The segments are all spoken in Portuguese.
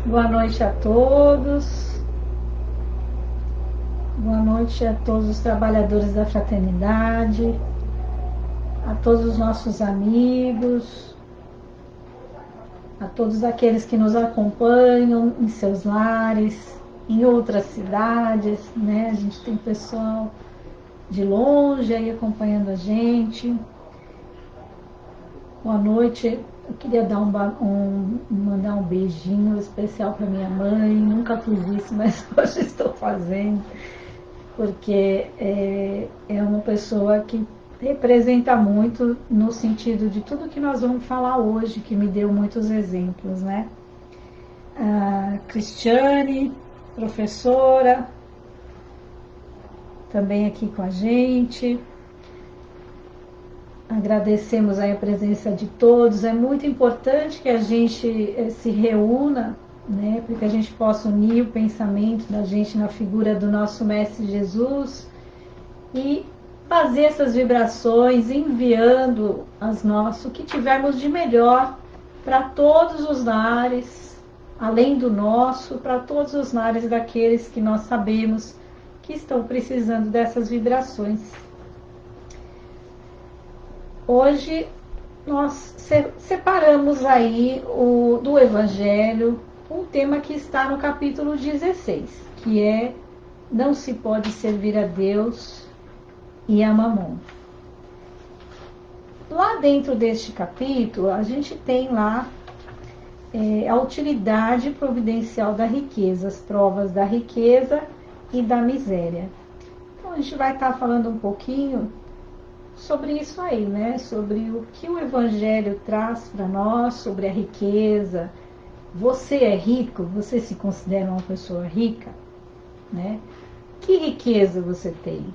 Boa noite a todos. Boa noite a todos os trabalhadores da fraternidade, a todos os nossos amigos, a todos aqueles que nos acompanham em seus lares, em outras cidades, né? A gente tem pessoal de longe aí acompanhando a gente. Boa noite. Eu queria dar mandar um beijinho especial para minha mãe. Nunca fiz isso, mas hoje estou fazendo, porque é uma pessoa que representa muito no sentido de tudo que nós vamos falar hoje, que me deu muitos exemplos, né? A Cristiane, professora, também aqui com a gente. Agradecemos aí a presença de todos. É muito importante que a gente se reúna, né, para que a gente possa unir o pensamento da gente na figura do nosso Mestre Jesus e fazer essas vibrações, enviando o que tivermos de melhor para todos os lares, além do nosso, para todos os lares daqueles que nós sabemos que estão precisando dessas vibrações. Hoje nós separamos aí do Evangelho um tema que está no capítulo 16, que é não se pode servir a Deus e a Mamon. Lá dentro deste capítulo, a gente tem lá a utilidade providencial da riqueza, as provas da riqueza e da miséria. Então a gente vai estar falando um pouquinho sobre isso aí, né? Sobre o que o Evangelho traz para nós, sobre a riqueza. Você é rico? Você se considera uma pessoa rica? Né? Que riqueza você tem?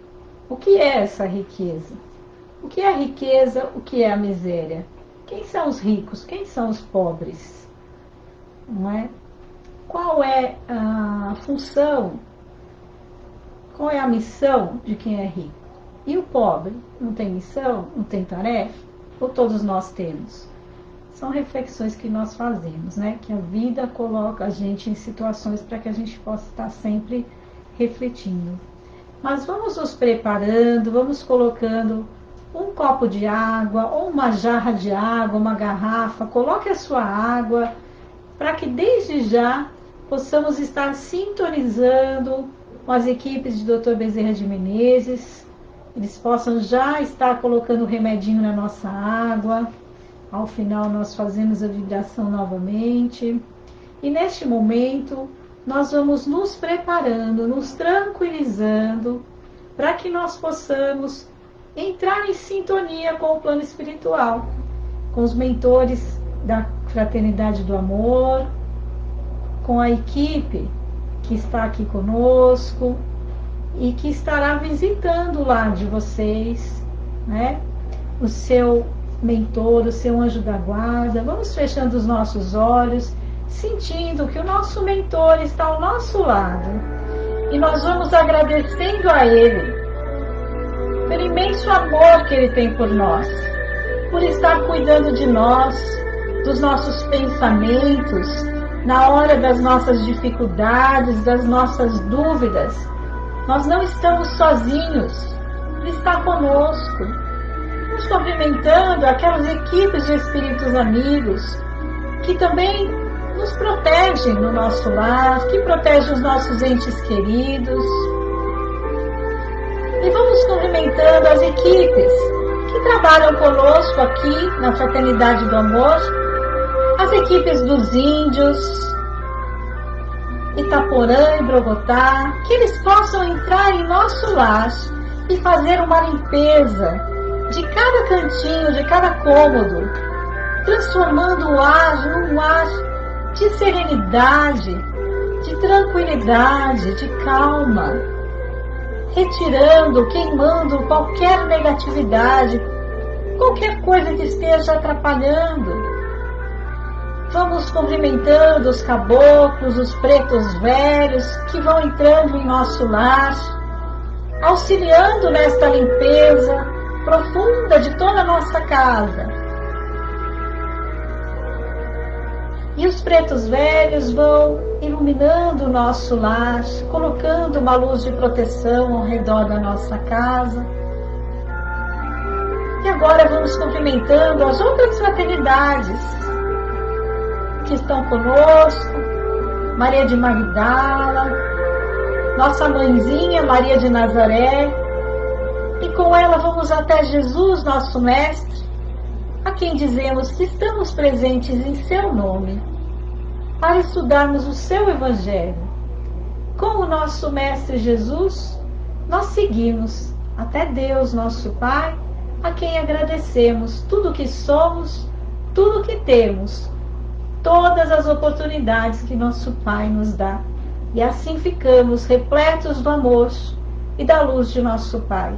O que é essa riqueza? O que é a riqueza? O que é a miséria? Quem são os ricos? Quem são os pobres? Não é? Qual é a função? Qual é a missão de quem é rico? E o pobre não tem missão, não tem tarefa? Ou todos nós temos? São reflexões que nós fazemos, né? Que a vida coloca a gente em situações para que a gente possa estar sempre refletindo. Mas vamos nos preparando, vamos colocando um copo de água, ou uma jarra de água, uma garrafa. Coloque a sua água, para que desde já possamos estar sintonizando com as equipes de Dr. Bezerra de Menezes. Eles possam já estar colocando o remedinho na nossa água. Ao final nós fazemos a vibração novamente. E neste momento nós vamos nos preparando, nos tranquilizando, para que nós possamos entrar em sintonia com o plano espiritual, com os mentores da Fraternidade do Amor, com a equipe que está aqui conosco, e que estará visitando o lar de vocês, né? O seu mentor, o seu anjo da guarda. Vamos fechando os nossos olhos, sentindo que o nosso mentor está ao nosso lado. E nós vamos agradecendo a ele pelo imenso amor que ele tem por nós, por estar cuidando de nós, dos nossos pensamentos, na hora das nossas dificuldades, das nossas dúvidas. Nós não estamos sozinhos, Ele está conosco, nos cumprimentando aquelas equipes de espíritos amigos que também nos protegem no nosso lar, que protegem os nossos entes queridos. E vamos cumprimentando as equipes que trabalham conosco aqui na Fraternidade do Amor, as equipes dos índios, Itaporã e Brogotá, que eles possam entrar em nosso lar e fazer uma limpeza de cada cantinho, de cada cômodo, transformando o ar num ar de serenidade, de tranquilidade, de calma, retirando, queimando qualquer negatividade, qualquer coisa que esteja atrapalhando. Vamos cumprimentando os caboclos, os pretos velhos que vão entrando em nosso lar, auxiliando nesta limpeza profunda de toda a nossa casa. E os pretos velhos vão iluminando o nosso lar, colocando uma luz de proteção ao redor da nossa casa. E agora vamos cumprimentando as outras fraternidades que estão conosco. Maria de Magdala, nossa mãezinha Maria de Nazaré. E com ela vamos até Jesus, nosso Mestre, a quem dizemos que estamos presentes em seu nome, para estudarmos o seu Evangelho. Com o nosso Mestre Jesus, nós seguimos até Deus, nosso Pai, a quem agradecemos tudo que somos, tudo que temos, todas as oportunidades que nosso Pai nos dá. E assim ficamos repletos do amor e da luz de nosso Pai.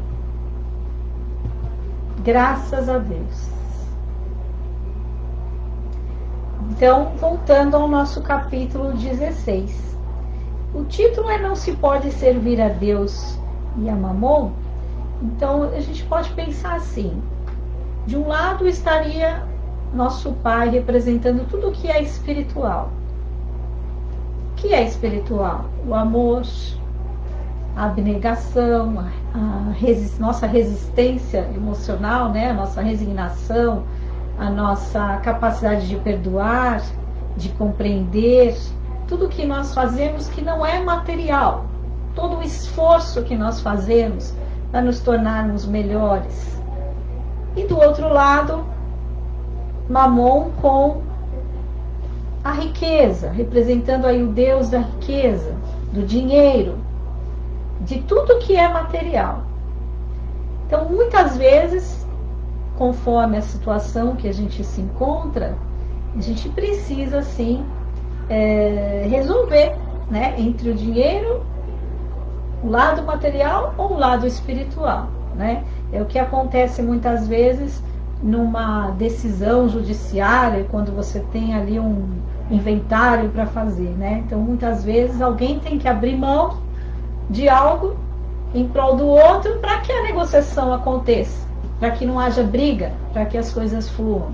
Graças a Deus. Então, voltando ao nosso capítulo 16. O título é Não se pode servir a Deus e a Mamon. Então, a gente pode pensar assim. De um lado estaria nosso Pai representando tudo o que é espiritual. O que é espiritual? O amor, a abnegação, nossa resistência emocional, né? A nossa resignação, a nossa capacidade de perdoar, de compreender, tudo que nós fazemos que não é material, todo o esforço que nós fazemos para nos tornarmos melhores. E do outro lado, Mamon com a riqueza, representando aí o Deus da riqueza, do dinheiro, de tudo que é material. Então, muitas vezes, conforme a situação que a gente se encontra, a gente precisa, sim, resolver, né, entre o dinheiro, o lado material ou o lado espiritual, né? É o que acontece muitas vezes numa decisão judiciária, quando você tem ali um inventário para fazer, né? Então, muitas vezes, alguém tem que abrir mão de algo em prol do outro para que a negociação aconteça, para que não haja briga, para que as coisas fluam,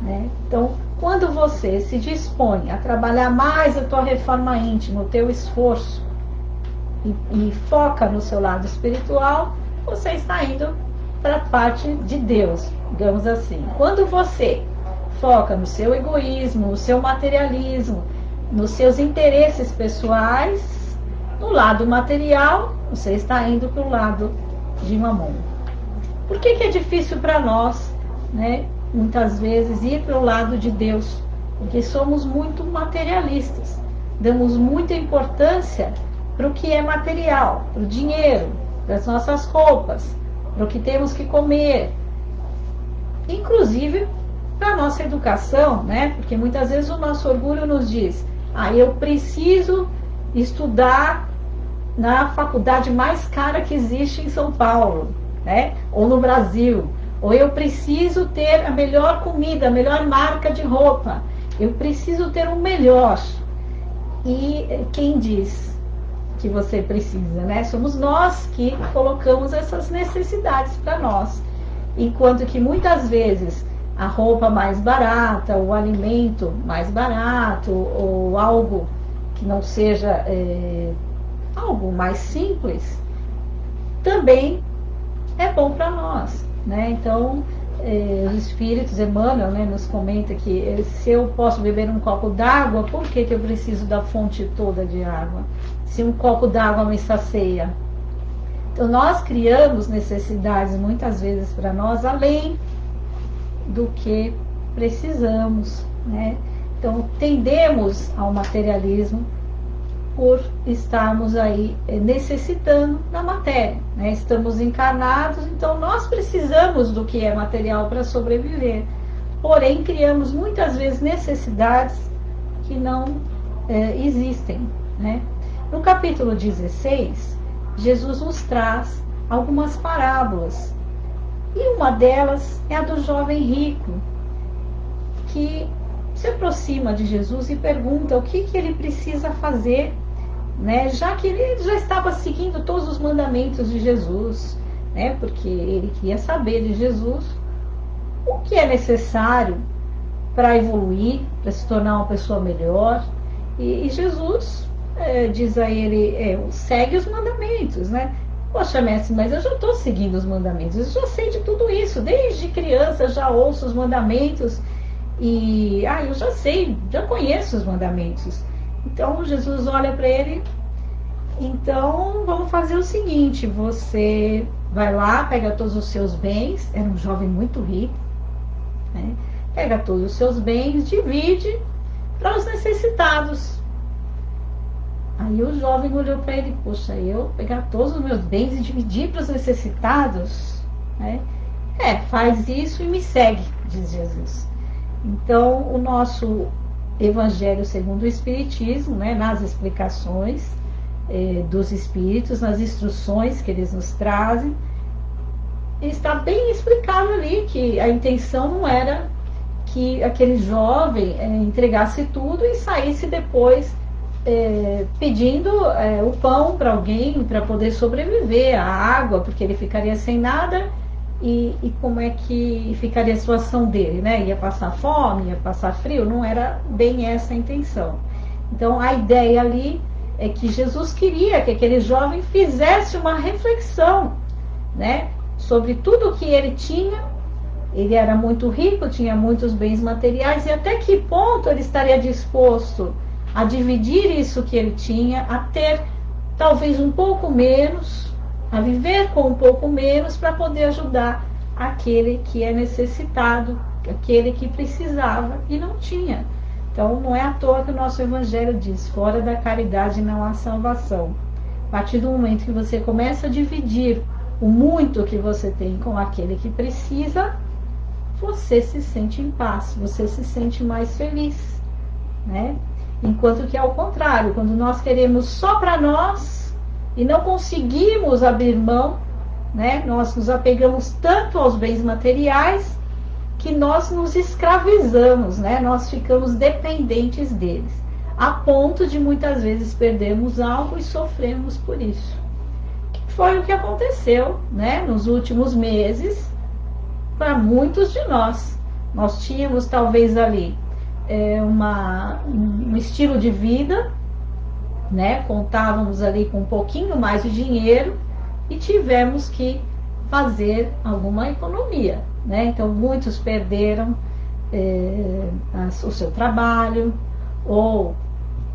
né? Então, quando você se dispõe a trabalhar mais a tua reforma íntima, o teu esforço, e foca no seu lado espiritual, você está indo para a parte de Deus, digamos assim. Quando você foca no seu egoísmo, no seu materialismo, nos seus interesses pessoais, no lado material, você está indo para o lado de Mamon. Por que é difícil para nós, né, muitas vezes, ir para o lado de Deus? Porque somos muito materialistas, damos muita importância para o que é material, para o dinheiro, para as nossas roupas, para o que temos que comer, inclusive para a nossa educação, né? Porque muitas vezes o nosso orgulho nos diz: eu preciso estudar na faculdade mais cara que existe em São Paulo, né? Ou no Brasil, ou eu preciso ter a melhor comida, a melhor marca de roupa, eu preciso ter o melhor. E quem diz que você precisa, né? Somos nós que colocamos essas necessidades para nós. Enquanto que muitas vezes a roupa mais barata, o alimento mais barato, ou algo que não seja algo mais simples, também é bom para nós, né? Então, os espíritos, Emmanuel, né, nos comenta que se eu posso beber um copo d'água, por que eu preciso da fonte toda de água? Se um copo d'água me sacia. Então, nós criamos necessidades muitas vezes para nós além do que precisamos, né? Então, tendemos ao materialismo por estarmos aí necessitando da matéria, né? Estamos encarnados, então nós precisamos do que é material para sobreviver. Porém, criamos muitas vezes necessidades que não existem, né? No capítulo 16, Jesus nos traz algumas parábolas. E uma delas é a do jovem rico, que se aproxima de Jesus e pergunta o que ele precisa fazer, né? Já que ele já estava seguindo todos os mandamentos de Jesus, né? Porque ele queria saber de Jesus o que é necessário para evoluir, para se tornar uma pessoa melhor. E Jesus diz a ele, segue os mandamentos, né? Poxa, mestre, mas eu já estou seguindo os mandamentos, eu já sei de tudo isso, desde criança já ouço os mandamentos e eu já sei, já conheço os mandamentos. Então Jesus olha para ele, então vamos fazer o seguinte, você vai lá, pega todos os seus bens, era um jovem muito rico, né? Pega todos os seus bens, divide para os necessitados. Aí o jovem olhou para ele, poxa, eu pegar todos os meus bens e dividir para os necessitados, né? Faz isso e me segue, diz Jesus. Então, o nosso Evangelho segundo o Espiritismo, né, nas explicações dos Espíritos, nas instruções que eles nos trazem, está bem explicado ali que a intenção não era que aquele jovem entregasse tudo e saísse depois pedindo o pão para alguém para poder sobreviver, a água, porque ele ficaria sem nada e como é que ficaria a situação dele, né? Ia passar fome, ia passar frio? Não era bem essa a intenção. Então a ideia ali é que Jesus queria que aquele jovem fizesse uma reflexão, né, sobre tudo o que ele tinha. Ele era muito rico, tinha muitos bens materiais, e até que ponto ele estaria disposto a dividir isso que ele tinha, a ter talvez um pouco menos, a viver com um pouco menos, para poder ajudar aquele que é necessitado, aquele que precisava e não tinha. Então não é à toa que o nosso Evangelho diz, fora da caridade não há salvação. A partir do momento que você começa a dividir o muito que você tem com aquele que precisa, você se sente em paz, você se sente mais feliz, né? Enquanto que ao contrário, quando nós queremos só para nós e não conseguimos abrir mão, né, nós nos apegamos tanto aos bens materiais que nós nos escravizamos, né? Nós ficamos dependentes deles, a ponto de muitas vezes perdermos algo e sofremos por isso. Foi o que aconteceu, né, nos últimos meses para muitos de nós. Nós tínhamos talvez ali um estilo de vida, né? Contávamos ali com um pouquinho mais de dinheiro e tivemos que fazer alguma economia, né? Então muitos perderam o seu trabalho ou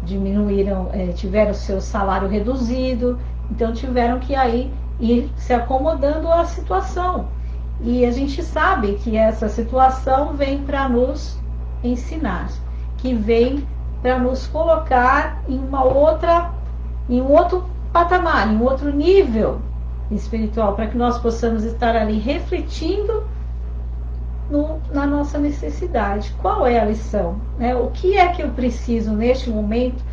diminuíram, tiveram o seu salário reduzido, então tiveram que aí ir se acomodando à situação. E a gente sabe que essa situação vem para nos ensinar, que vem para nos colocar em um outro patamar, em um outro nível espiritual, para que nós possamos estar ali refletindo na nossa necessidade. Qual é a lição, né? O que é que eu preciso neste momento,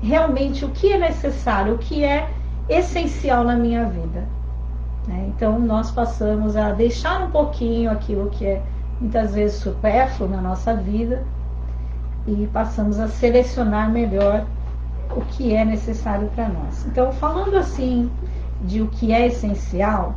realmente o que é necessário, o que é essencial na minha vida, né? Então nós passamos a deixar um pouquinho aquilo que é muitas vezes supérfluo na nossa vida e passamos a selecionar melhor o que é necessário para nós. Então, falando assim de o que é essencial,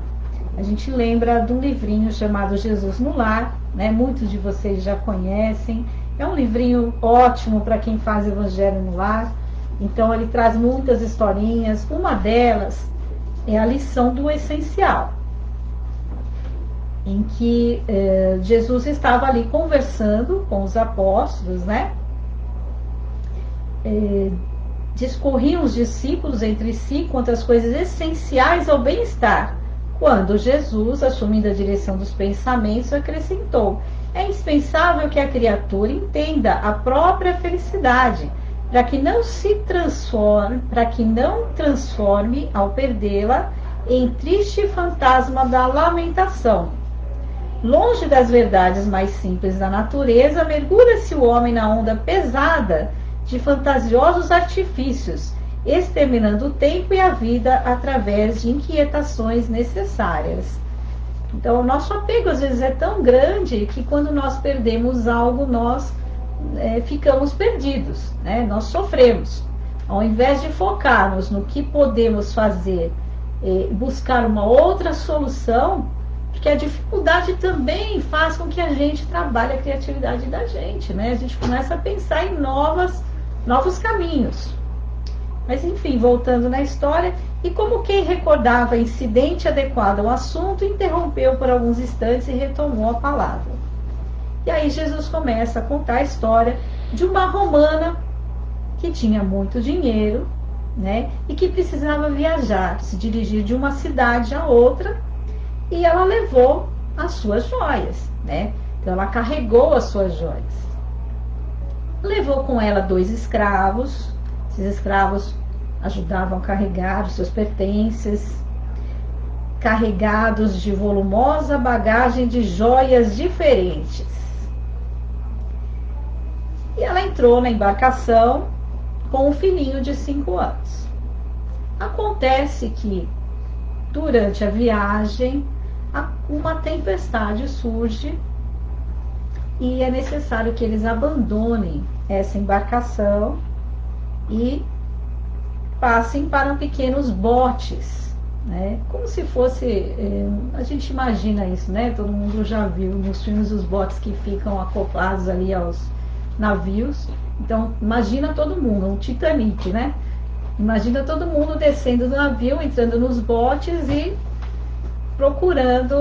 a gente lembra de um livrinho chamado Jesus no Lar, né? Muitos de vocês já conhecem, é um livrinho ótimo para quem faz Evangelho no Lar. Então ele traz muitas historinhas, uma delas é a lição do essencial, em que Jesus estava ali conversando com os apóstolos, né? Discorriam os discípulos entre si quanto às coisas essenciais ao bem-estar, quando Jesus, assumindo a direção dos pensamentos, acrescentou: é indispensável que a criatura entenda a própria felicidade, para que não transforme ao perdê-la em triste fantasma da lamentação. Longe das verdades mais simples da natureza, mergulha-se o homem na onda pesada de fantasiosos artifícios, exterminando o tempo e a vida através de inquietações necessárias. Então, o nosso apego às vezes é tão grande que quando nós perdemos algo, nós ficamos perdidos, né? Nós sofremos. Ao invés de focarmos no que podemos fazer, buscar uma outra solução, Porque a dificuldade também faz com que a gente trabalhe a criatividade da gente, né? A gente começa a pensar em novos caminhos. Mas enfim, voltando na história, e como quem recordava incidente adequado ao assunto, interrompeu por alguns instantes e retomou a palavra. E aí Jesus começa a contar a história de uma romana que tinha muito dinheiro, né? E que precisava viajar, se dirigir de uma cidade a outra, e ela levou as suas joias, né? Então ela carregou as suas joias. Levou com ela 2 escravos. Esses escravos ajudavam a carregar os seus pertences, carregados de volumosa bagagem de joias diferentes. E ela entrou na embarcação com um filhinho de 5 anos. Acontece que, durante a viagem, uma tempestade surge e é necessário que eles abandonem essa embarcação e passem para pequenos botes, né? Como se fosse, a gente imagina isso, né? Todo mundo já viu nos filmes os botes que ficam acoplados ali aos navios. Então, imagina todo mundo, um Titanic, né? Imagina todo mundo descendo do navio, entrando nos botes e procurando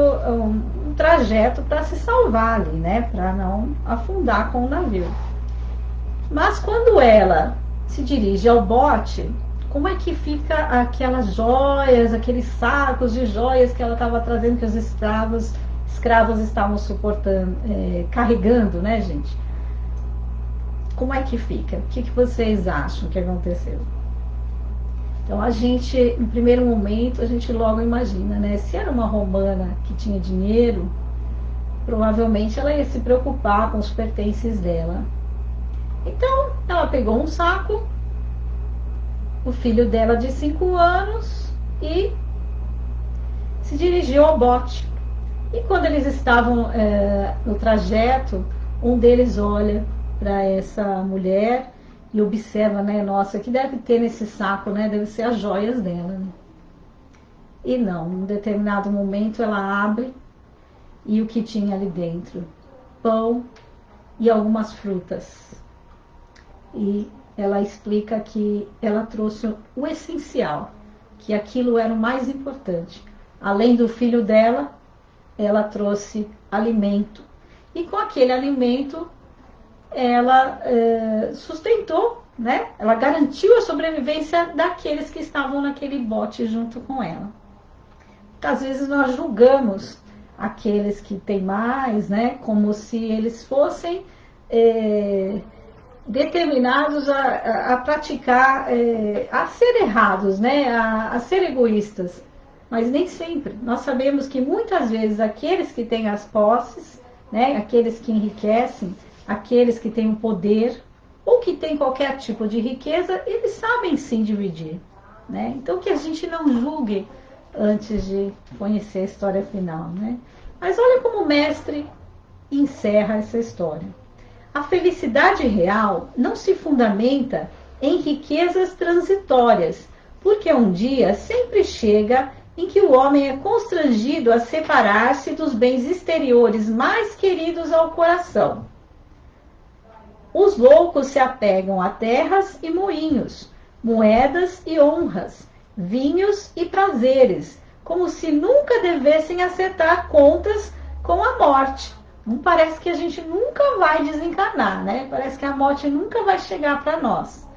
um trajeto para se salvar ali, né? Para não afundar com o navio. Mas quando ela se dirige ao bote, como é que fica aquelas joias, aqueles sacos de joias que ela estava trazendo, que os escravos estavam suportando, carregando, né, gente? Como é que fica? O que vocês acham que aconteceu? Então a gente, no primeiro momento, a gente logo imagina, né? Se era uma romana que tinha dinheiro, provavelmente ela ia se preocupar com os pertences dela. Então ela pegou um saco, o filho dela de 5 anos e se dirigiu ao bote. E quando eles estavam no trajeto, um deles olha para essa mulher e observa, né, nossa, o que deve ter nesse saco, né, deve ser as joias dela, né? E não, num determinado momento ela abre e o que tinha ali dentro? Pão e algumas frutas. E ela explica que ela trouxe o essencial, que aquilo era o mais importante. Além do filho dela, ela trouxe alimento. E com aquele alimento, ela sustentou, né? Ela garantiu a sobrevivência daqueles que estavam naquele bote junto com ela. Às vezes nós julgamos aqueles que têm mais, né? Como se eles fossem determinados a praticar, a ser errados, né? A ser egoístas. Mas nem sempre. Nós sabemos que muitas vezes aqueles que têm as posses, né? Aqueles que enriquecem, aqueles que têm o poder ou que têm qualquer tipo de riqueza, eles sabem sim dividir, né? Então que a gente não julgue antes de conhecer a história final, né? Mas olha como o mestre encerra essa história. A felicidade real não se fundamenta em riquezas transitórias, porque um dia sempre chega em que o homem é constrangido a separar-se dos bens exteriores mais queridos ao coração. Os loucos se apegam a terras e moinhos, moedas e honras, vinhos e prazeres, como se nunca devessem acertar contas com a morte. Não parece que a gente nunca vai desencarnar, né? Parece que a morte nunca vai chegar para nós.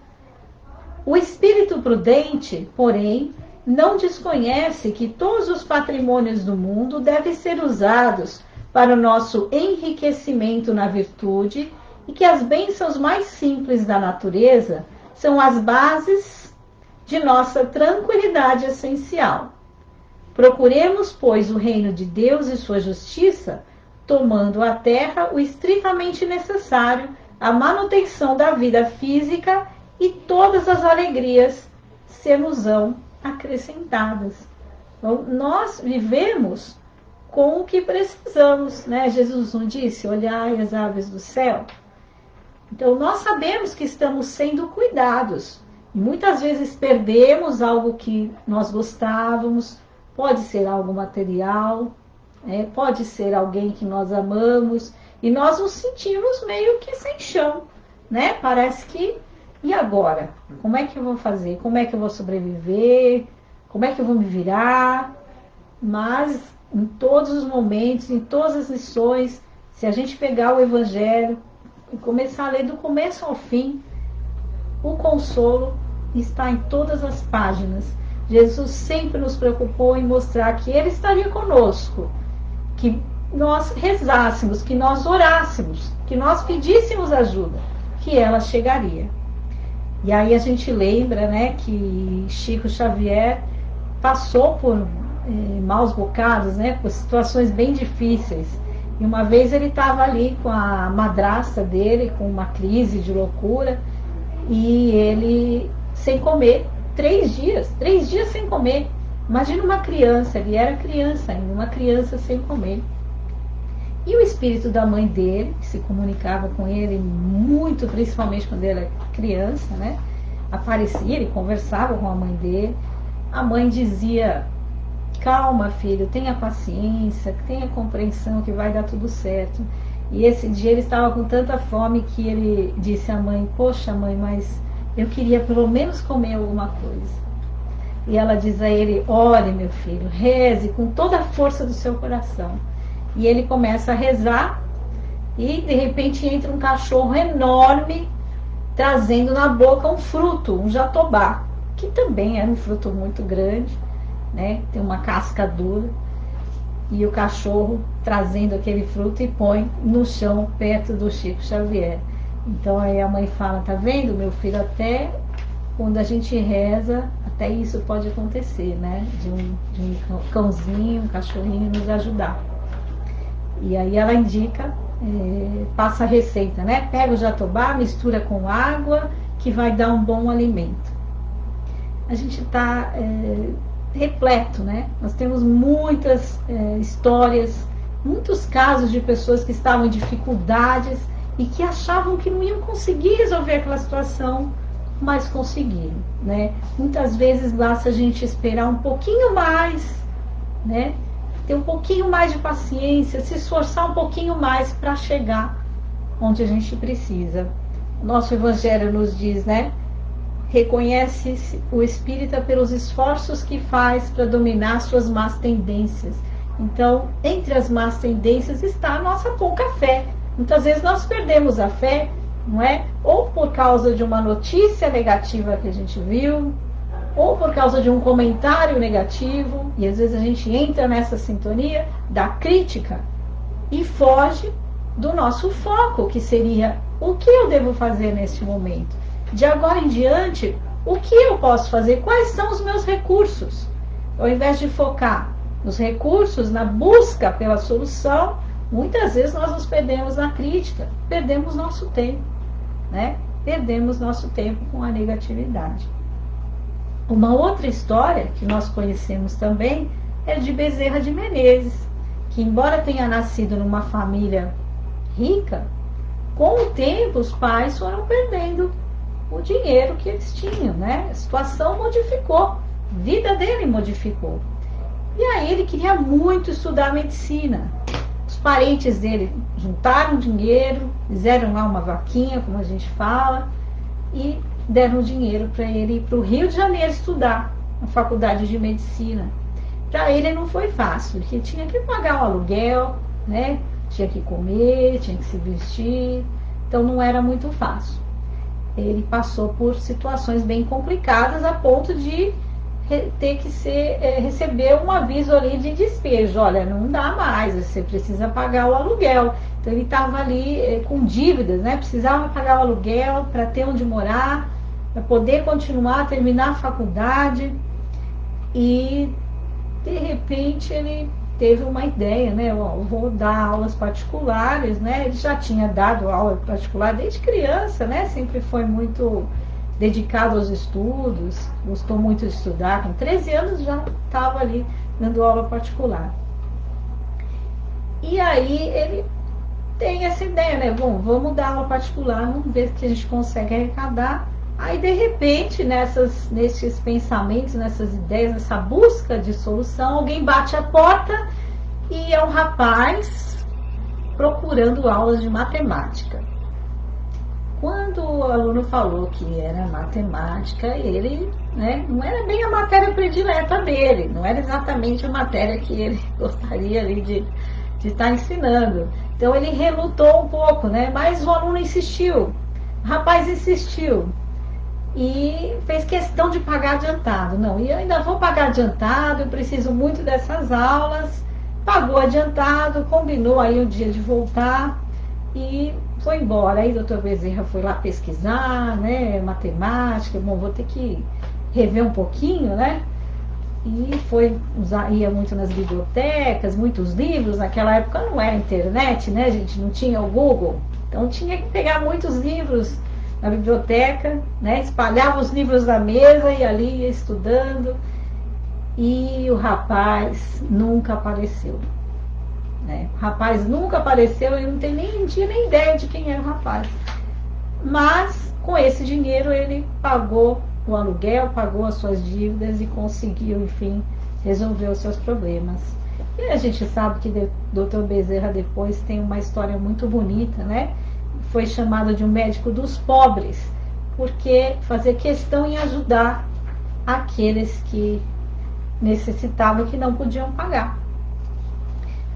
O espírito prudente, porém, não desconhece que todos os patrimônios do mundo devem ser usados para o nosso enriquecimento na virtude e que as bênçãos mais simples da natureza são as bases de nossa tranquilidade essencial. Procuremos, pois, o reino de Deus e sua justiça, tomando à terra o estritamente necessário à manutenção da vida física e todas as alegrias se nos-ão acrescentadas. Então, nós vivemos com o que precisamos, né? Jesus não disse, olhai as aves do céu. Então, nós sabemos que estamos sendo cuidados. E muitas vezes perdemos algo que nós gostávamos, pode ser algo material, pode ser alguém que nós amamos, e nós nos sentimos meio que sem chão, né? Parece que, e agora? Como é que eu vou fazer? Como é que eu vou sobreviver? Como é que eu vou me virar? Mas em todos os momentos, em todas as lições, se a gente pegar o Evangelho e começar a ler do começo ao fim, o consolo está em todas as páginas. Jesus sempre nos preocupou em mostrar que Ele estaria conosco, que nós rezássemos, que nós orássemos, que nós pedíssemos ajuda, que ela chegaria. E aí a gente lembra, né, que Chico Xavier passou por maus bocados, né, por situações bem difíceis. E uma vez ele estava ali com a madrasta dele, com uma crise de loucura, e ele sem comer 3 dias sem comer. Imagina uma criança, ele era criança ainda, uma criança sem comer. E o espírito da mãe dele, que se comunicava com ele muito, principalmente quando ele era criança, né, aparecia, ele conversava com a mãe dele. A mãe dizia: calma, filho, tenha paciência, tenha compreensão que vai dar tudo certo. E esse dia ele estava com tanta fome que ele disse à mãe: poxa, mãe, mas eu queria pelo menos comer alguma coisa. E ela diz a ele: ore, meu filho, reze com toda a força do seu coração. E ele começa a rezar e de repente entra um cachorro enorme trazendo na boca um fruto, um jatobá, que também era um fruto muito grande, né? Tem uma casca dura. E o cachorro trazendo aquele fruto e põe no chão perto do Chico Xavier. Então aí a mãe fala: tá vendo, meu filho, até quando a gente reza, até isso pode acontecer, né? De um cãozinho, um cachorrinho nos ajudar. E aí ela indica, passa a receita, né? Pega o jatobá, mistura com água, que vai dar um bom alimento. A gente está repleto, né? Nós temos muitas histórias, muitos casos de pessoas que estavam em dificuldades e que achavam que não iam conseguir resolver aquela situação, mas conseguiram, né? Muitas vezes basta a gente esperar um pouquinho mais, né? Ter um pouquinho mais de paciência, se esforçar um pouquinho mais para chegar onde a gente precisa. O nosso Evangelho nos diz, né? Reconhece o espírita pelos esforços que faz para dominar suas más tendências. Então, entre as más tendências está a nossa pouca fé. Muitas vezes nós perdemos a fé, não é? Ou por causa de uma notícia negativa que a gente viu, ou por causa de um comentário negativo, e às vezes a gente entra nessa sintonia da crítica e foge do nosso foco, que seria: o que eu devo fazer neste momento? De agora em diante, o que eu posso fazer? Quais são os meus recursos? Ao invés de focar nos recursos, na busca pela solução, muitas vezes nós nos perdemos na crítica, perdemos nosso tempo, né? Perdemos nosso tempo com a negatividade. Uma outra história que nós conhecemos também é de Bezerra de Menezes, que embora tenha nascido numa família rica, com o tempo os pais foram perdendo o dinheiro que eles tinham, né? A situação modificou, a vida dele modificou. E aí ele queria muito estudar medicina. Os parentes dele juntaram dinheiro, fizeram lá uma vaquinha, como a gente fala, e deram dinheiro para ele ir para o Rio de Janeiro estudar na faculdade de medicina. Para ele não foi fácil, porque tinha que pagar o aluguel, né? Tinha que comer, tinha que se vestir, então não era muito fácil. Ele passou por situações bem complicadas a ponto de ter que receber um aviso ali de despejo. Olha, não dá mais, você precisa pagar o aluguel. Então ele estava ali com dívidas, né? Precisava pagar o aluguel para ter onde morar, para poder continuar, terminar a faculdade. E de repente ele teve uma ideia, né? Eu vou dar aulas particulares, né? Ele já tinha dado aula particular desde criança, né? Sempre foi muito dedicado aos estudos, gostou muito de estudar. Com 13 anos já estava ali dando aula particular. E aí ele tem essa ideia, né? Bom, vamos dar aula particular, vamos ver se a gente consegue arrecadar. Aí, de repente, nesses pensamentos, nessas ideias, nessa busca de solução, alguém bate a porta E é um rapaz procurando aulas de matemática. Quando o aluno falou que era matemática, ele, né, não era bem a matéria predileta dele, não era exatamente a matéria que ele gostaria ali de estar ensinando. Então ele relutou um pouco, né, mas o aluno insistiu, o rapaz insistiu e fez questão de pagar adiantado. Não, e eu ainda vou pagar adiantado, eu preciso muito dessas aulas. Pagou adiantado, combinou aí o dia de voltar e foi embora. Aí o Dr. Bezerra foi lá pesquisar, né, matemática. Bom, vou ter que rever um pouquinho, né? E ia muito nas bibliotecas, muitos livros. Naquela época não era internet, né, gente? Não tinha o Google. Então tinha que pegar muitos livros na biblioteca, né? Espalhava os livros na mesa e ali ia estudando. E o rapaz nunca apareceu. Né? O rapaz nunca apareceu e não tinha nem ideia de quem era o rapaz. Mas com esse dinheiro ele pagou o aluguel, pagou as suas dívidas e conseguiu, enfim, resolver os seus problemas. E a gente sabe que Dr. Bezerra depois tem uma história muito bonita, né? Foi chamado de um médico dos pobres, porque fazia questão em ajudar aqueles que necessitavam, que não podiam pagar.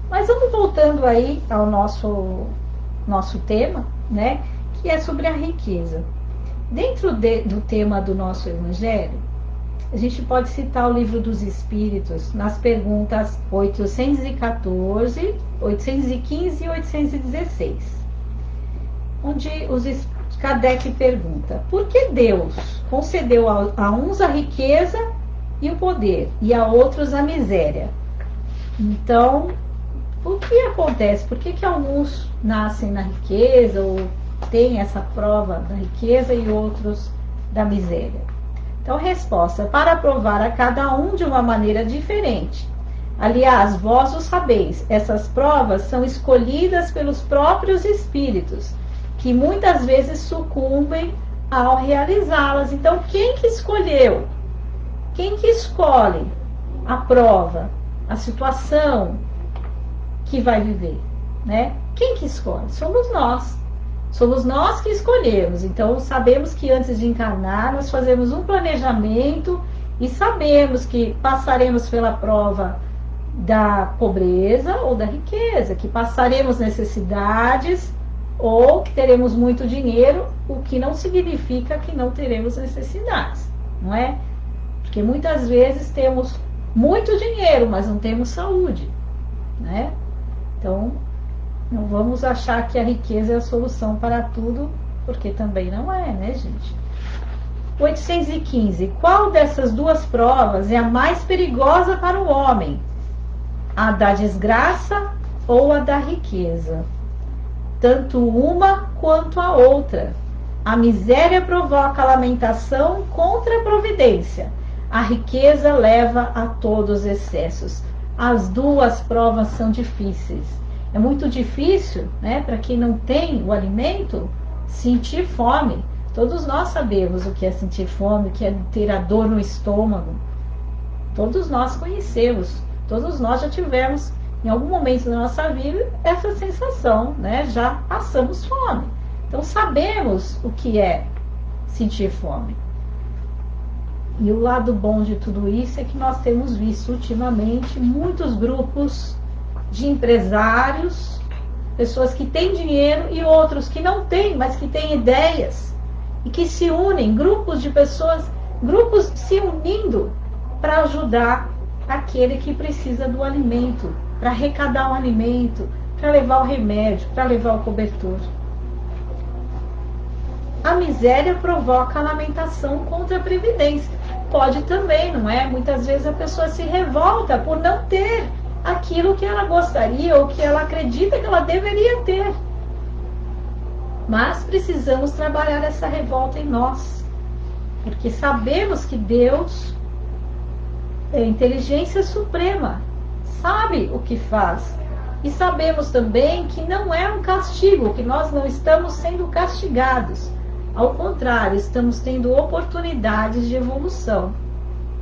Mas vamos voltando aí ao nosso tema, né, que é sobre a riqueza. Dentro do tema do nosso evangelho, a gente pode citar o Livro dos Espíritos nas perguntas 814, 815 e 816, onde Kardec pergunta: por que Deus concedeu a uns a riqueza e o poder, e a outros a miséria? Então, o que acontece? Por que alguns nascem na riqueza ou têm essa prova da riqueza e outros da miséria? Então, resposta: para provar a cada um de uma maneira diferente. Aliás, vós o sabeis, essas provas são escolhidas pelos próprios espíritos, que muitas vezes sucumbem ao realizá-las. Então, quem que escolheu? Quem que escolhe a prova, a situação que vai viver, né? Quem que escolhe? Somos nós. Somos nós que escolhemos. Então, sabemos que antes de encarnar, nós fazemos um planejamento e sabemos que passaremos pela prova da pobreza ou da riqueza, que passaremos necessidades ou que teremos muito dinheiro, o que não significa que não teremos necessidades, não é? Porque muitas vezes temos muito dinheiro, mas não temos saúde, né? Então, não vamos achar que a riqueza é a solução para tudo, porque também não é, né, gente? 815. Qual dessas duas provas é a mais perigosa para o homem? A da desgraça ou a da riqueza? Tanto uma quanto a outra. A miséria provoca a lamentação contra a providência. A riqueza leva a todos os excessos. As duas provas são difíceis. É muito difícil, né, para quem não tem o alimento, sentir fome. Todos nós sabemos o que é sentir fome, o que é ter a dor no estômago. Todos nós conhecemos, todos nós já tivemos, em algum momento da nossa vida, essa sensação, né? Já passamos fome. Então sabemos o que é sentir fome. E o lado bom de tudo isso é que nós temos visto ultimamente muitos grupos de empresários, pessoas que têm dinheiro e outros que não têm, mas que têm ideias e que se unem, grupos de pessoas, grupos se unindo para ajudar aquele que precisa do alimento, para arrecadar o alimento, para levar o remédio, para levar o cobertor. A miséria provoca a lamentação contra a previdência. Pode também, não é? Muitas vezes a pessoa se revolta por não ter aquilo que ela gostaria ou que ela acredita que ela deveria ter. Mas precisamos trabalhar essa revolta em nós, porque sabemos que Deus é inteligência suprema, sabe o que faz. E sabemos também que não é um castigo, que nós não estamos sendo castigados. Ao contrário, estamos tendo oportunidades de evolução.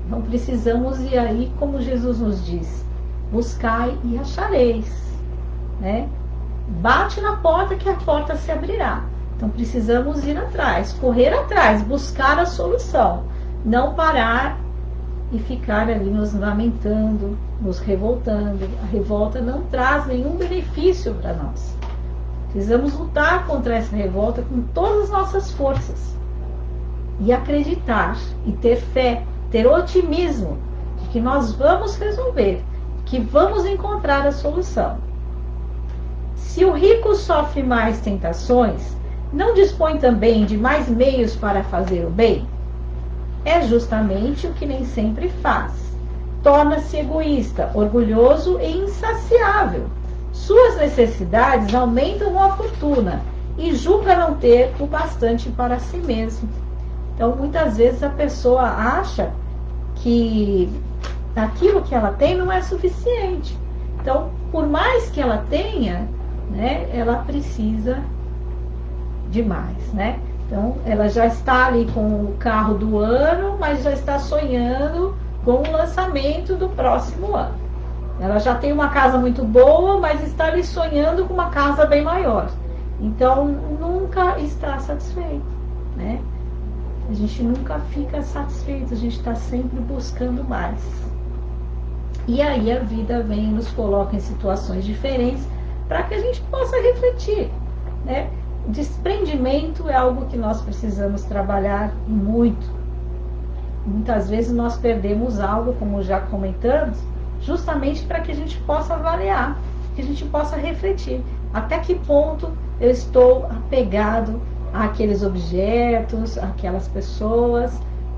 Não precisamos ir aí, como Jesus nos diz, buscai e achareis, né? Bate na porta que a porta se abrirá. Então precisamos ir atrás, correr atrás, buscar a solução, não parar e ficar ali nos lamentando, nos revoltando. A revolta não traz nenhum benefício para nós. Precisamos lutar contra essa revolta com todas as nossas forças e acreditar e ter fé, ter otimismo de que nós vamos resolver, que vamos encontrar a solução. Se o rico sofre mais tentações, não dispõe também de mais meios para fazer o bem? É justamente o que nem sempre faz. Torna-se egoísta, orgulhoso e insaciável. Suas necessidades aumentam a fortuna e julga não ter o bastante para si mesmo. Então, muitas vezes a pessoa acha que aquilo que ela tem não é suficiente. Então, por mais que ela tenha, né, ela precisa de mais, né? Então, ela já está ali com o carro do ano, mas já está sonhando com o lançamento do próximo ano. Ela já tem uma casa muito boa, mas está ali sonhando com uma casa bem maior. Então, nunca está satisfeito, né? A gente nunca fica satisfeito, a gente está sempre buscando mais. E aí a vida vem e nos coloca em situações diferentes para que a gente possa refletir, né? Desprendimento é algo que nós precisamos trabalhar muito. Muitas vezes nós perdemos algo, como já comentamos, justamente para que a gente possa avaliar, que a gente possa refletir. Até que ponto eu estou apegado àqueles objetos, àquelas pessoas,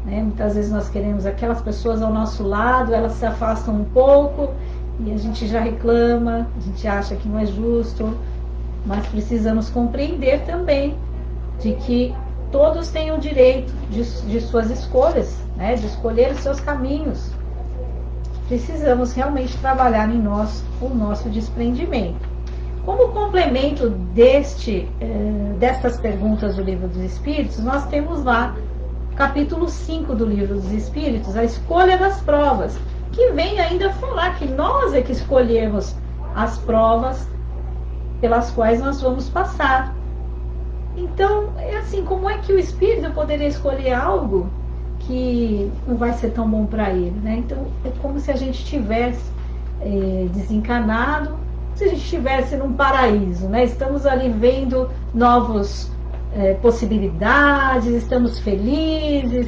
né? Muitas vezes nós queremos aquelas pessoas ao nosso lado, elas se afastam um pouco e a gente já reclama, a gente acha que não é justo. Mas precisamos compreender também de que todos têm o direito de suas escolhas, né? De escolher os seus caminhos. Precisamos realmente trabalhar em nós o nosso desprendimento. Como complemento destas perguntas do Livro dos Espíritos, nós temos lá capítulo 5 do Livro dos Espíritos, a escolha das provas, que vem ainda falar que nós é que escolhemos as provas pelas quais nós vamos passar. Então, é assim, como é que o espírito poderia escolher algo que não vai ser tão bom para ele, né? Então, é como se a gente tivesse desencarnado, se a gente estivesse num paraíso, né? Estamos ali vendo novas possibilidades, estamos felizes,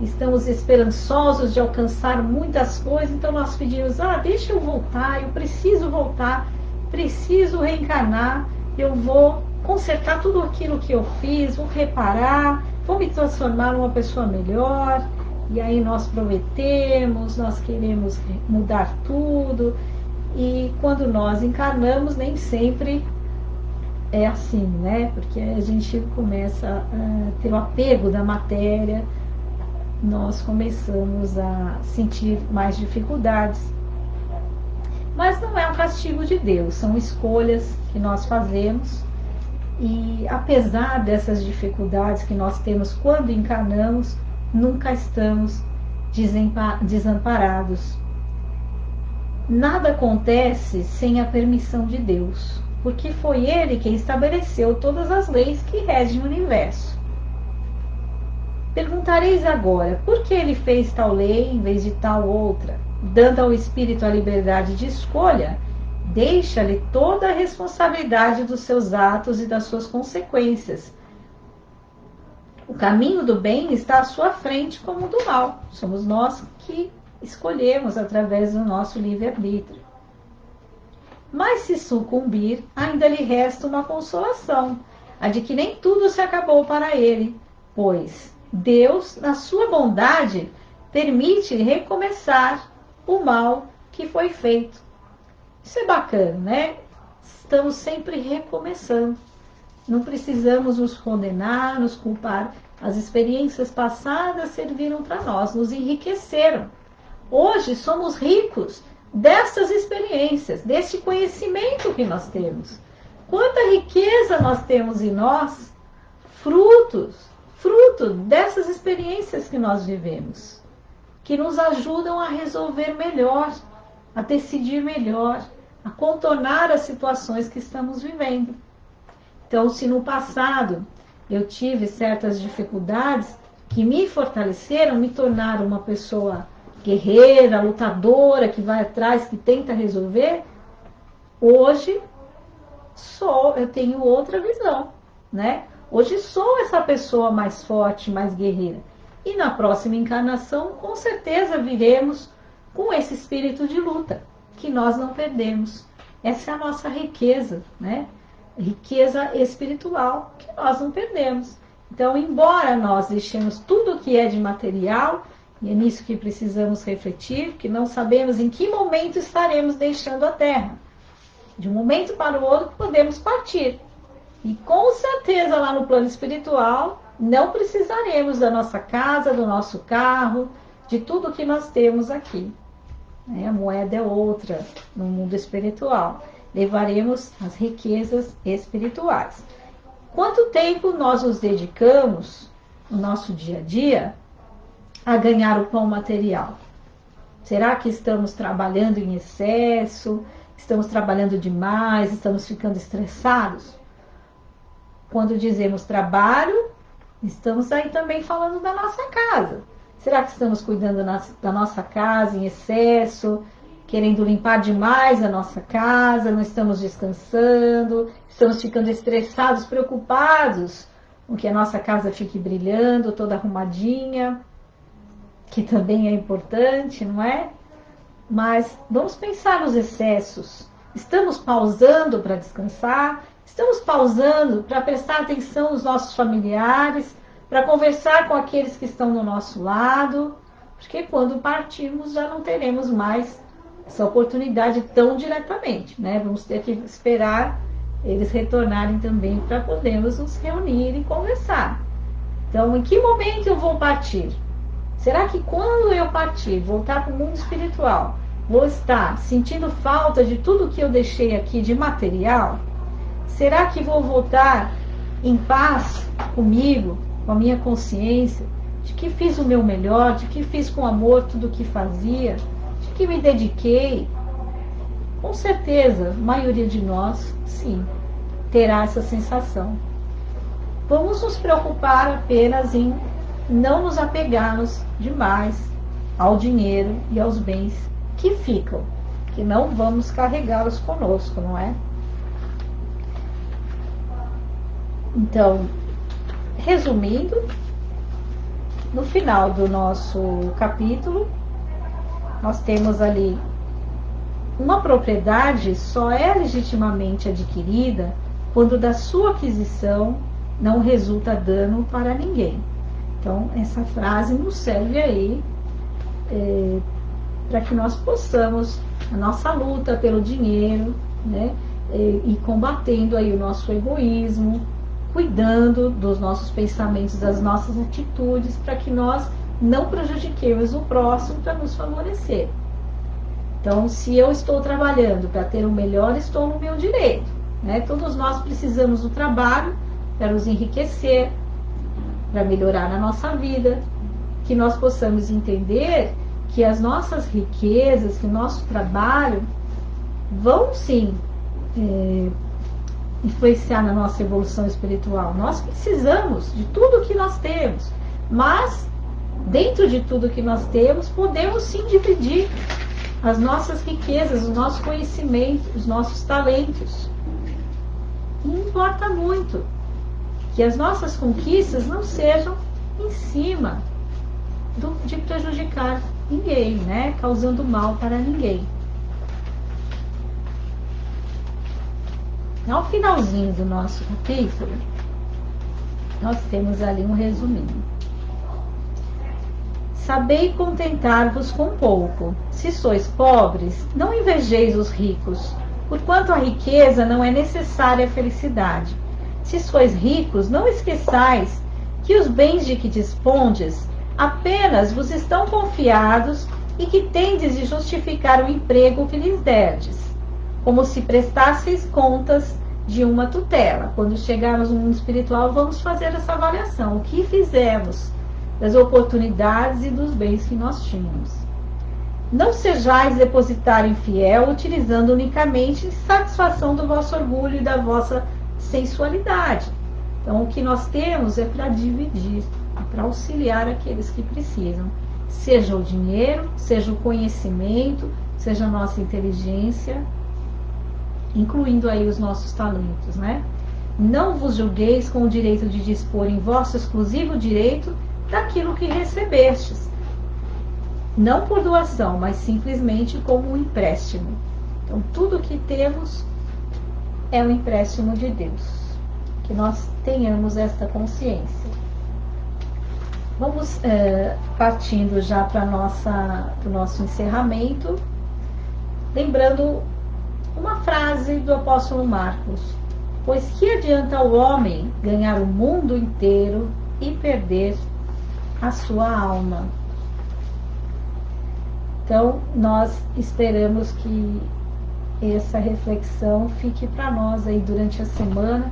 estamos esperançosos de alcançar muitas coisas, então nós pedimos, deixa eu voltar, eu preciso voltar, preciso reencarnar, eu vou consertar tudo aquilo que eu fiz, vou reparar, vou me transformar numa pessoa melhor. E aí nós prometemos, nós queremos mudar tudo. E quando nós encarnamos, nem sempre é assim, né? Porque a gente começa a ter o apego da matéria, nós começamos a sentir mais dificuldades. Mas não é um castigo de Deus, são escolhas que nós fazemos. E apesar dessas dificuldades que nós temos quando encarnamos, nunca estamos desamparados. Nada acontece sem a permissão de Deus, porque foi Ele quem estabeleceu todas as leis que regem o universo. Perguntareis agora, por que Ele fez tal lei em vez de tal outra? Dando ao espírito a liberdade de escolha, deixa-lhe toda a responsabilidade dos seus atos e das suas consequências. O caminho do bem está à sua frente como o do mal. Somos nós que escolhemos através do nosso livre-arbítrio. Mas se sucumbir, ainda lhe resta uma consolação, a de que nem tudo se acabou para ele, pois Deus, na sua bondade, permite recomeçar o mal que foi feito. Isso é bacana, né? Estamos sempre recomeçando. Não precisamos nos condenar, nos culpar. As experiências passadas serviram para nós, nos enriqueceram. Hoje somos ricos dessas experiências, desse conhecimento que nós temos. Quanta riqueza nós temos em nós, fruto dessas experiências que nós vivemos, que nos ajudam a resolver melhor a decidir melhor, a contornar as situações que estamos vivendo. Então, se no passado eu tive certas dificuldades que me fortaleceram, me tornaram uma pessoa guerreira, lutadora, que vai atrás, que tenta resolver, hoje eu tenho outra visão, né? Hoje sou essa pessoa mais forte, mais guerreira. E na próxima encarnação, com certeza, viremos com esse espírito de luta, que nós não perdemos. Essa é a nossa riqueza, né? Riqueza espiritual, que nós não perdemos. Então, embora nós deixemos tudo que é de material, e é nisso que precisamos refletir, que não sabemos em que momento estaremos deixando a Terra. De um momento para o outro, podemos partir. E com certeza, lá no plano espiritual, não precisaremos da nossa casa, do nosso carro, de tudo que nós temos aqui. A moeda é outra no mundo espiritual. Levaremos as riquezas espirituais. Quanto tempo nós nos dedicamos, no nosso dia a dia, a ganhar o pão material? Será que estamos trabalhando em excesso? Estamos trabalhando demais? Estamos ficando estressados? Quando dizemos trabalho, estamos aí também falando da nossa casa. Será que estamos cuidando da nossa casa em excesso, querendo limpar demais a nossa casa, não estamos descansando, estamos ficando estressados, preocupados com que a nossa casa fique brilhando, toda arrumadinha, que também é importante, não é? Mas vamos pensar nos excessos. Estamos pausando para descansar? Estamos pausando para prestar atenção nos nossos familiares, para conversar com aqueles que estão do nosso lado, porque quando partirmos já não teremos mais essa oportunidade tão diretamente, né? Vamos ter que esperar eles retornarem também para podermos nos reunir e conversar. Então, em que momento eu vou partir? Será que quando eu partir, voltar para o mundo espiritual, vou estar sentindo falta de tudo que eu deixei aqui de material? Será que vou voltar em paz comigo, com a minha consciência, de que fiz o meu melhor, de que fiz com amor tudo o que fazia, de que me dediquei? Com certeza, a maioria de nós, sim, terá essa sensação. Vamos nos preocupar apenas em não nos apegarmos demais ao dinheiro e aos bens que ficam, que não vamos carregá-los conosco, não é? Então, resumindo, no final do nosso capítulo, nós temos ali uma propriedade só é legitimamente adquirida quando da sua aquisição não resulta dano para ninguém. Então, essa frase nos serve aí para que nós possamos, a nossa luta pelo dinheiro, né, e combatendo aí o nosso egoísmo, cuidando dos nossos pensamentos, das nossas atitudes, para que nós não prejudiquemos o próximo para nos favorecer. Então, se eu estou trabalhando para ter o melhor, estou no meu direito, né? Todos nós precisamos do trabalho para nos enriquecer, para melhorar a nossa vida, que nós possamos entender que as nossas riquezas, que o nosso trabalho vão sim influenciar na nossa evolução espiritual. Nós precisamos de tudo que nós temos, mas dentro de tudo que nós temos, podemos sim dividir as nossas riquezas, os nossos conhecimentos, os nossos talentos. Não importa muito que as nossas conquistas não sejam em cima de prejudicar ninguém, né? Causando mal para ninguém. Ao finalzinho do nosso capítulo, nós temos ali um resuminho. Sabei contentar-vos com pouco. Se sois pobres, não invejeis os ricos, porquanto a riqueza não é necessária à felicidade. Se sois ricos, não esqueçais que os bens de que dispondes apenas vos estão confiados e que tendes de justificar o emprego que lhes derdes, como se prestasseis contas de uma tutela. Quando chegarmos no mundo espiritual, vamos fazer essa avaliação. O que fizemos das oportunidades e dos bens que nós tínhamos. Não sejais depositário infiel, utilizando unicamente satisfação do vosso orgulho e da vossa sensualidade. Então, o que nós temos é para dividir, para auxiliar aqueles que precisam. Seja o dinheiro, seja o conhecimento, seja a nossa inteligência, incluindo aí os nossos talentos, né? Não vos julgueis com o direito de dispor em vosso exclusivo direito daquilo que recebestes. Não por doação, mas simplesmente como um empréstimo. Então, tudo que temos é um empréstimo de Deus. Que nós tenhamos esta consciência. Vamos partindo já para o nosso encerramento, lembrando uma frase do apóstolo Marcos: pois que adianta o homem ganhar o mundo inteiro e perder a sua alma? Então, nós esperamos que essa reflexão fique para nós aí durante a semana,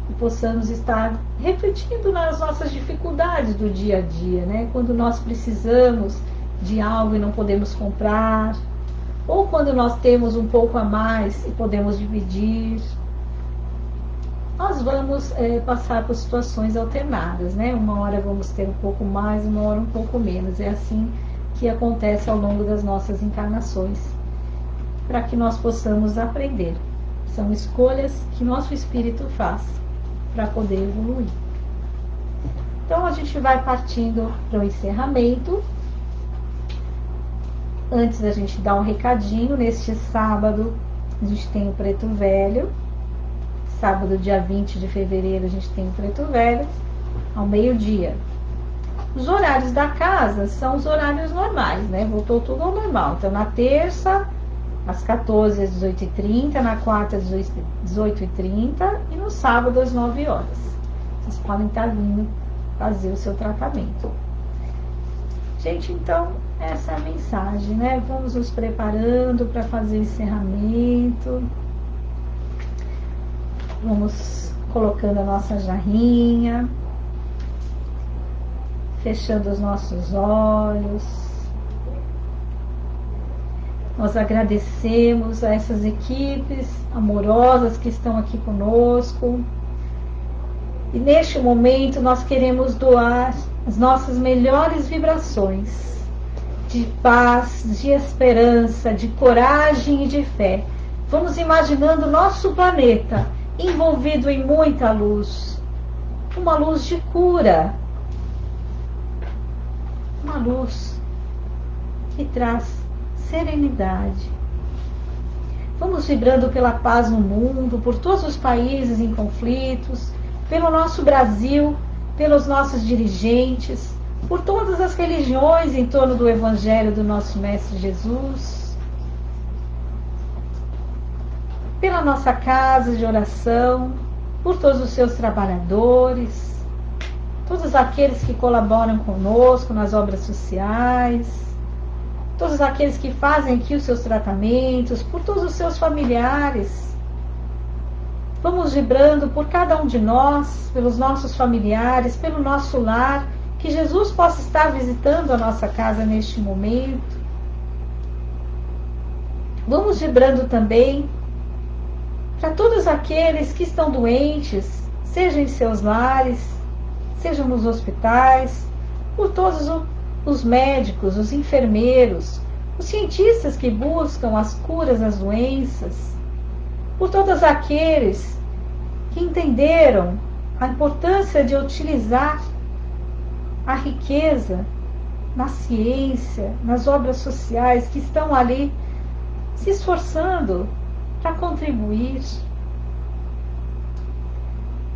e possamos estar refletindo nas nossas dificuldades do dia a dia, né? Quando nós precisamos de algo e não podemos comprar, ou quando nós temos um pouco a mais e podemos dividir, nós vamos passar por situações alternadas, né? Uma hora vamos ter um pouco mais, uma hora um pouco menos. É assim que acontece ao longo das nossas encarnações, para que nós possamos aprender. São escolhas que nosso espírito faz para poder evoluir. Então, a gente vai partindo para o encerramento. Antes da gente dar um recadinho, neste sábado a gente tem o Preto Velho. Sábado, dia 20 de fevereiro, a gente tem o Preto Velho, ao meio-dia. Os horários da casa são os horários normais, né? Voltou tudo ao normal. Então, na terça, às 14 às 18h30, na quarta às 18h30 e no sábado às 9 horas. Vocês podem estar vindo fazer o seu tratamento. Gente, então, essa é a mensagem, né? Vamos nos preparando para fazer o encerramento. Vamos colocando a nossa jarrinha, fechando os nossos olhos. Nós agradecemos a essas equipes amorosas que estão aqui conosco. E neste momento nós queremos doar as nossas melhores vibrações de paz, de esperança, de coragem e de fé. Vamos imaginando o nosso planeta envolvido em muita luz. Uma luz de cura. Uma luz que traz serenidade. Vamos vibrando pela paz no mundo, por todos os países em conflitos, pelo nosso Brasil, pelos nossos dirigentes, por todas as religiões em torno do Evangelho do nosso Mestre Jesus, pela nossa casa de oração, por todos os seus trabalhadores, todos aqueles que colaboram conosco nas obras sociais, todos aqueles que fazem aqui os seus tratamentos, por todos os seus familiares. Vamos vibrando por cada um de nós, pelos nossos familiares, pelo nosso lar, que Jesus possa estar visitando a nossa casa neste momento. Vamos vibrando também para todos aqueles que estão doentes, seja em seus lares, seja nos hospitais, por todos os médicos, os enfermeiros, os cientistas que buscam as curas das doenças, por todos aqueles que entenderam a importância de utilizar a riqueza na ciência, nas obras sociais, que estão ali se esforçando para contribuir.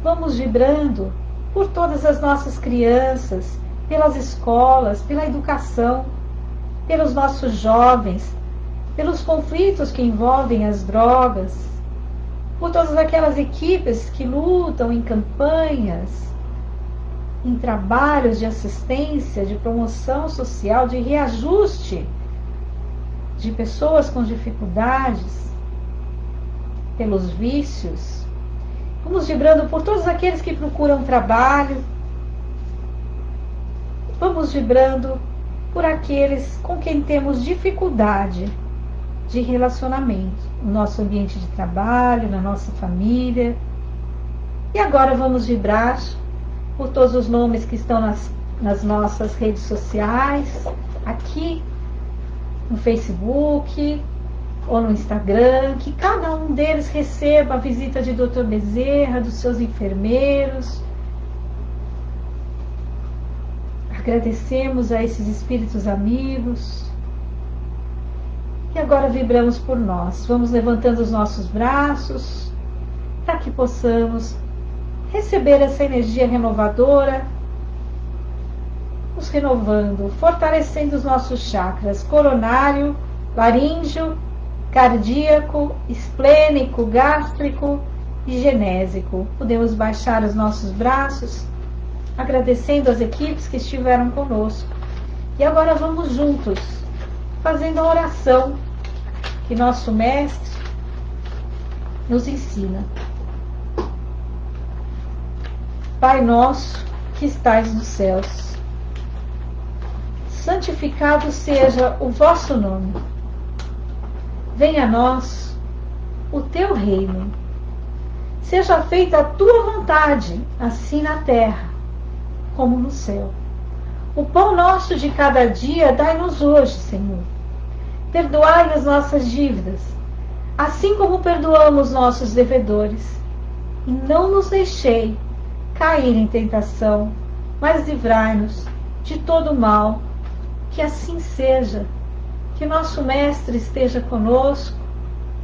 Vamos vibrando por todas as nossas crianças, pelas escolas, pela educação, pelos nossos jovens, pelos conflitos que envolvem as drogas, por todas aquelas equipes que lutam em campanhas, em trabalhos de assistência, de promoção social, de reajuste de pessoas com dificuldades, pelos vícios. Vamos vibrando por todos aqueles que procuram trabalho. Vamos vibrando por aqueles com quem temos dificuldade de relacionamento, no nosso ambiente de trabalho, na nossa família. E agora vamos vibrar por todos os nomes que estão nas nossas redes sociais, aqui no Facebook ou no Instagram, que cada um deles receba a visita de Dr. Bezerra, dos seus enfermeiros. Agradecemos a esses espíritos amigos. E agora vibramos por nós. Vamos levantando os nossos braços para que possamos receber essa energia renovadora, nos renovando, fortalecendo os nossos chakras coronário, laríngeo, cardíaco, esplênico, gástrico e genésico. Podemos baixar os nossos braços, agradecendo as equipes que estiveram conosco. E agora vamos juntos, fazendo a oração que nosso mestre nos ensina. Pai nosso que estais nos céus, santificado seja o vosso nome. Venha a nós o teu reino. Seja feita a tua vontade, assim na terra como no céu. O pão nosso de cada dia dai-nos hoje, Senhor. Perdoai as nossas dívidas, assim como perdoamos nossos devedores. E não nos deixei cair em tentação, mas livrai-nos de todo o mal. Que assim seja. Que nosso Mestre esteja conosco,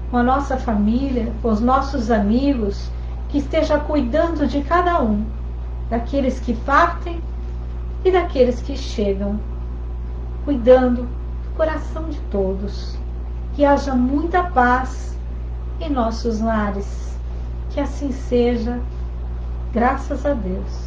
com a nossa família, com os nossos amigos, que esteja cuidando de cada um, daqueles que partem e daqueles que chegam, cuidando do coração de todos. Que haja muita paz em nossos lares. Que assim seja, graças a Deus.